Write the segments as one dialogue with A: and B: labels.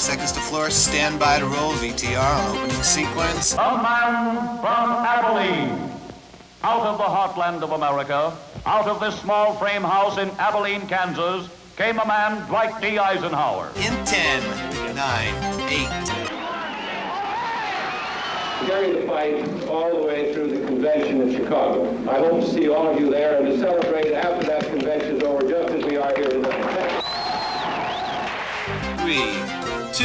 A: seconds to floor. Stand by to roll VTR on opening sequence.
B: A man from Abilene, out of the heartland of America, out of this small frame house in Abilene, Kansas, came a man Dwight D. Eisenhower.
A: In 10, 9, 8.
C: Carry the fight all the way through the convention in Chicago. I hope to see all of you there and to celebrate after that convention is over, just as we are here tonight.
A: 3, 2.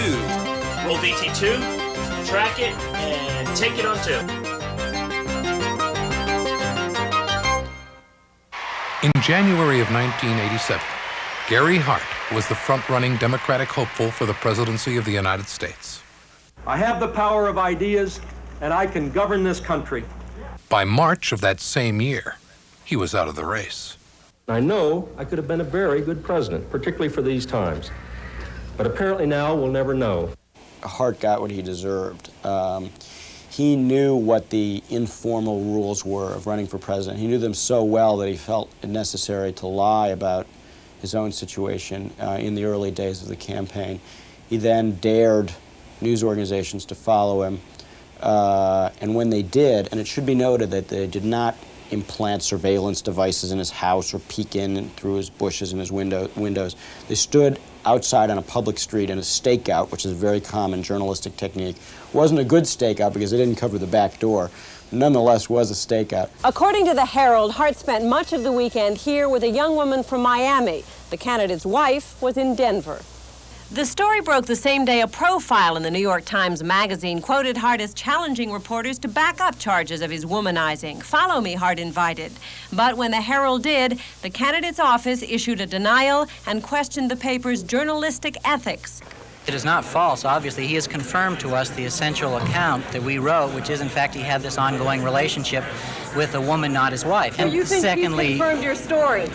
D: Roll VT2, track it, and take it on 2.
E: In January of 1987, Gary Hart was the front-running Democratic hopeful for the presidency of the United States.
F: I have the power of ideas, and I can govern this country.
E: By March of that same year, he was out of the race.
F: I know I could have been a very good president, particularly for these times. But apparently now we'll never know.
G: Hart got what he deserved. He knew what the informal rules were of running for president. He knew them so well that he felt it necessary to lie about his own situation in the early days of the campaign. He then dared news organizations to follow him, and when they did, and it should be noted that they did not implant surveillance devices in his house or peek in and through his bushes and his windows. They stood outside on a public street in a stakeout, which is a very common journalistic technique. It wasn't a good stakeout because they didn't cover the back door. Nonetheless, was a stakeout.
H: According to the Herald, Hart spent much of the weekend here with a young woman from Miami. The candidate's wife was in Denver. The story broke the same day a profile in the New York Times Magazine quoted Hart as challenging reporters to back up charges of his womanizing. Follow me, Hart invited. But when the Herald did, the candidate's office issued a denial and questioned the paper's journalistic ethics.
I: It is not false. Obviously, he has confirmed to us the essential account that we wrote, which is, in fact, he had this ongoing relationship with a woman, not his wife.
H: And you think secondly, he's confirmed your story?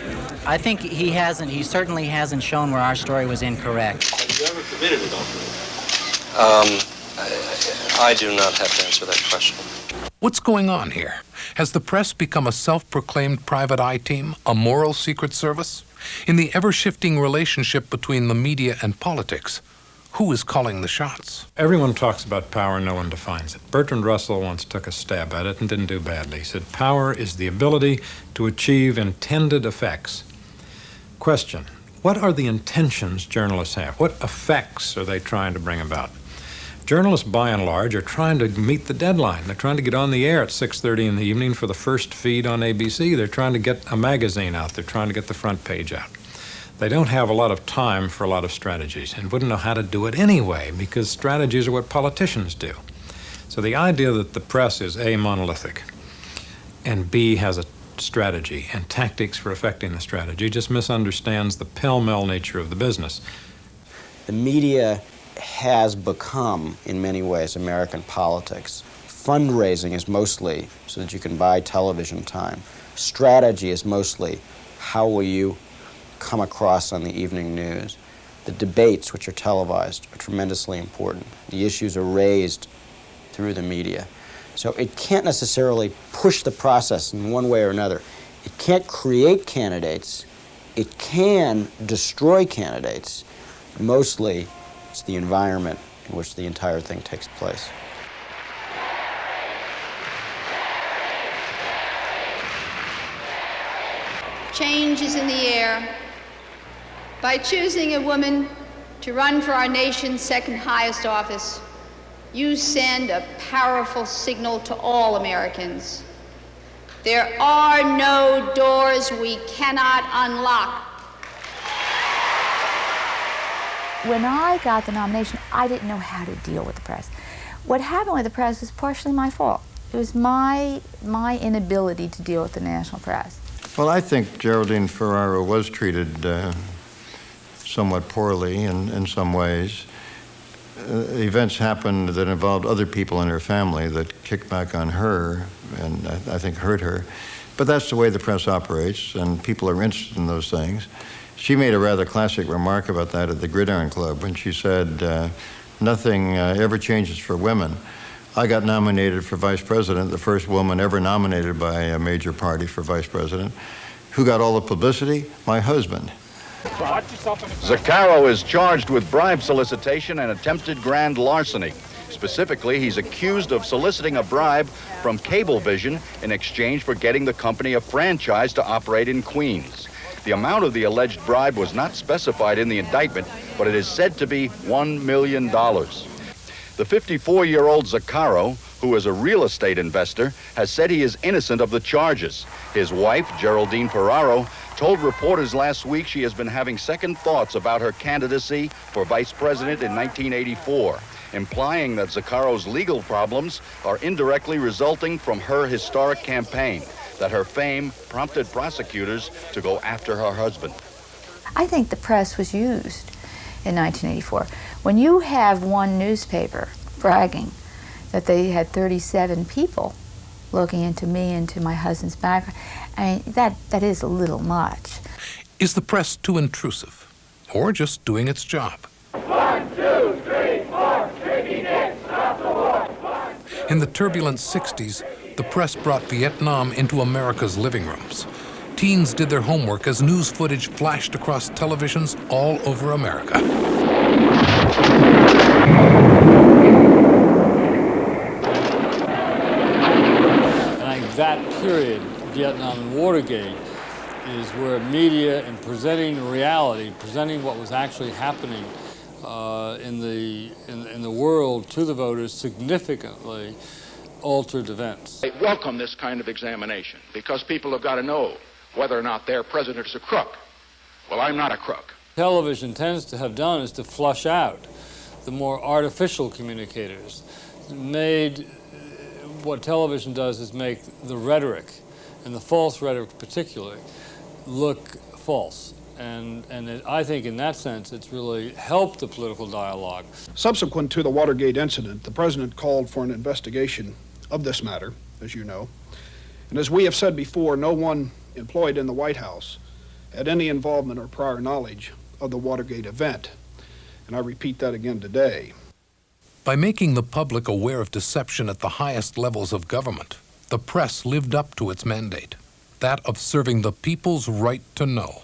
I: I think he hasn't. He certainly hasn't shown where our story was incorrect.
C: Have you ever committed adultery?
J: I do not have to answer that question.
E: What's going on here? Has the press become a self-proclaimed private eye team, a moral secret service? In the ever-shifting relationship between the media and politics, who is calling the shots?
K: Everyone talks about power, no one defines it. Bertrand Russell once took a stab at it and didn't do badly. He said, power is the ability to achieve intended effects. Question, what are the intentions journalists have? What effects are they trying to bring about? Journalists, by and large, are trying to meet the deadline. They're trying to get on the air at 6:30 in the evening for the first feed on ABC. They're trying to get a magazine out. They're trying to get the front page out. They don't have a lot of time for a lot of strategies and wouldn't know how to do it anyway because strategies are what politicians do. So the idea that the press is A, monolithic, and B, has a strategy and tactics for effecting the strategy just misunderstands the pell-mell nature of the business.
G: The media has become, in many ways, American politics. Fundraising is mostly so that you can buy television time. Strategy is mostly how will you come across on the evening news. The debates, which are televised, are tremendously important. The issues are raised through the media. So it can't necessarily push the process in one way or another. It can't create candidates. It can destroy candidates. Mostly, it's the environment in which the entire thing takes place.
L: Change is in the air. By choosing a woman to run for our nation's second highest office, you send a powerful signal to all Americans. There are no doors we cannot unlock.
M: When I got the nomination, I didn't know how to deal with the press. What happened with the press was partially my fault. It was my inability to deal with the national press.
N: Well, I think Geraldine Ferraro was treated somewhat poorly in some ways. Events happened that involved other people in her family that kicked back on her and I think hurt her. But that's the way the press operates, and people are interested in those things. She made a rather classic remark about that at the Gridiron Club when she said, nothing ever changes for women. I got nominated for vice president, the first woman ever nominated by a major party for vice president. Who got all the publicity? My husband.
O: Zaccaro is charged with bribe solicitation and attempted grand larceny. Specifically, he's accused of soliciting a bribe from Cablevision in exchange for getting the company a franchise to operate in Queens. The amount of the alleged bribe was not specified in the indictment, but it is said to be $1 million. The 54-year-old Zaccaro, who is a real estate investor, has said he is innocent of the charges. His wife, Geraldine Ferraro, told reporters last week she has been having second thoughts about her candidacy for vice president in 1984, implying that Zaccaro's legal problems are indirectly resulting from her historic campaign, that her fame prompted prosecutors to go after her husband.
M: I think the press was used in 1984. When you have one newspaper bragging that they had 37 people looking into me, into my husband's background, I mean, that is a little much.
E: Is the press too intrusive, or just doing its job?
C: 1, 2, 3, 4, Tricky Dick, stop the war.
E: In the turbulent 60s, the press brought Vietnam into America's living rooms. Teens did their homework as news footage flashed across televisions all over America.
P: And I think that period, Vietnam and Watergate, is where media, in presenting reality, presenting what was actually happening in the world to the voters, significantly altered events.
Q: I welcome this kind of examination because people have got to know whether or not their president is a crook. Well, I'm not a crook.
P: Television tends to have done is to flush out the more artificial communicators. What television does is make the rhetoric, and the false rhetoric particularly, look false. And I think in that sense, it's really helped the political dialogue.
R: Subsequent to the Watergate incident, the president called for an investigation of this matter, as you know. And as we have said before, no one employed in the White House had any involvement or prior knowledge of the Watergate event. And I repeat that again today.
E: By making the public aware of deception at the highest levels of government, the press lived up to its mandate, that of serving the people's right to know.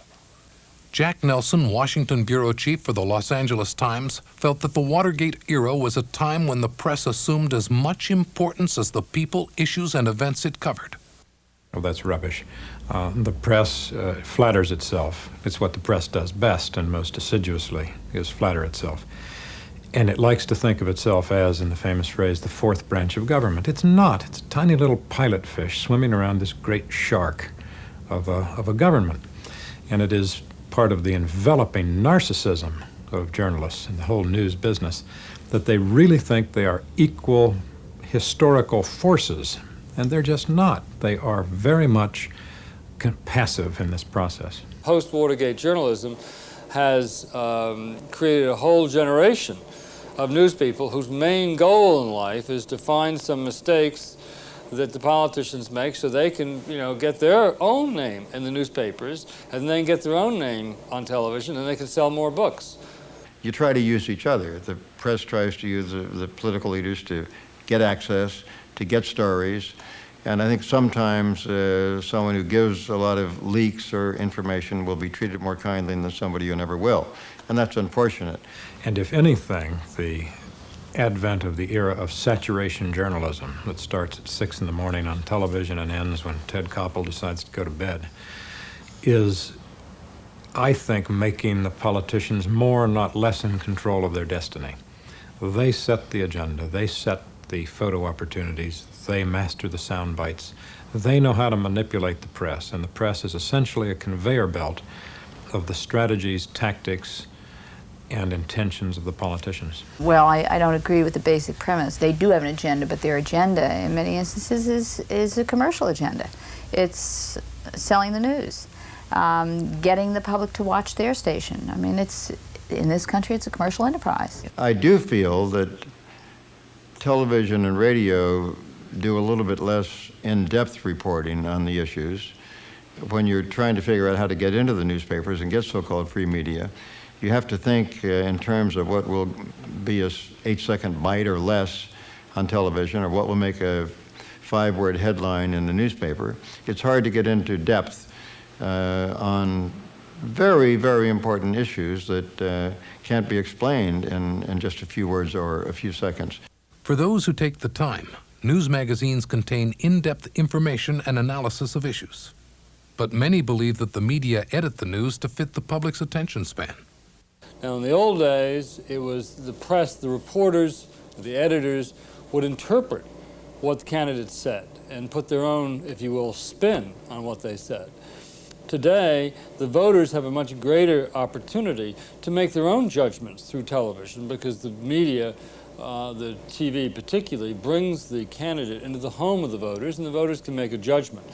E: Jack Nelson, Washington bureau chief for the Los Angeles Times, felt that the Watergate era was a time when the press assumed as much importance as the people, issues, and events it covered.
K: Well, that's rubbish. The press flatters itself. It's what the press does best and most assiduously, is flatter itself. And it likes to think of itself as, in the famous phrase, the fourth branch of government. It's not. It's a tiny little pilot fish swimming around this great shark of a government. And it is part of the enveloping narcissism of journalists and the whole news business that they really think they are equal historical forces, and they're just not. They are very much passive in this process.
P: Post-Watergate journalism has created a whole generation of news people whose main goal in life is to find some mistakes that the politicians make so they can, get their own name in the newspapers and then get their own name on television and they can sell more books.
N: You try to use each other. The press tries to use the political leaders to get access, to get stories. And I think sometimes someone who gives a lot of leaks or information will be treated more kindly than somebody who never will. And that's unfortunate.
K: And if anything, the advent of the era of saturation journalism that starts at 6 in the morning on television and ends when Ted Koppel decides to go to bed is, I think, making the politicians more, not less, in control of their destiny. They set the agenda. They set the photo opportunities. They master the sound bites. They know how to manipulate the press, and the press is essentially a conveyor belt of the strategies, tactics, and intentions of the politicians.
M: Well, I don't agree with the basic premise. They do have an agenda, but their agenda, in many instances, is a commercial agenda. It's selling the news, getting the public to watch their station. I mean, in this country, it's a commercial enterprise.
N: I do feel that television and radio do a little bit less in-depth reporting on the issues. When you're trying to figure out how to get into the newspapers and get so-called free media, you have to think in terms of what will be a 8-second bite or less on television, or what will make a 5-word headline in the newspaper. It's hard to get into depth on very, very important issues that can't be explained in just a few words or a few seconds.
E: For those who take the time, news magazines contain in-depth information and analysis of issues. But many believe that the media edit the news to fit the public's attention span.
P: Now, in the old days, it was the press, the reporters, the editors would interpret what the candidates said and put their own, if you will, spin on what they said. Today, the voters have a much greater opportunity to make their own judgments through television because the media, the TV particularly, brings the candidate into the home of the voters, and the voters can make a judgment.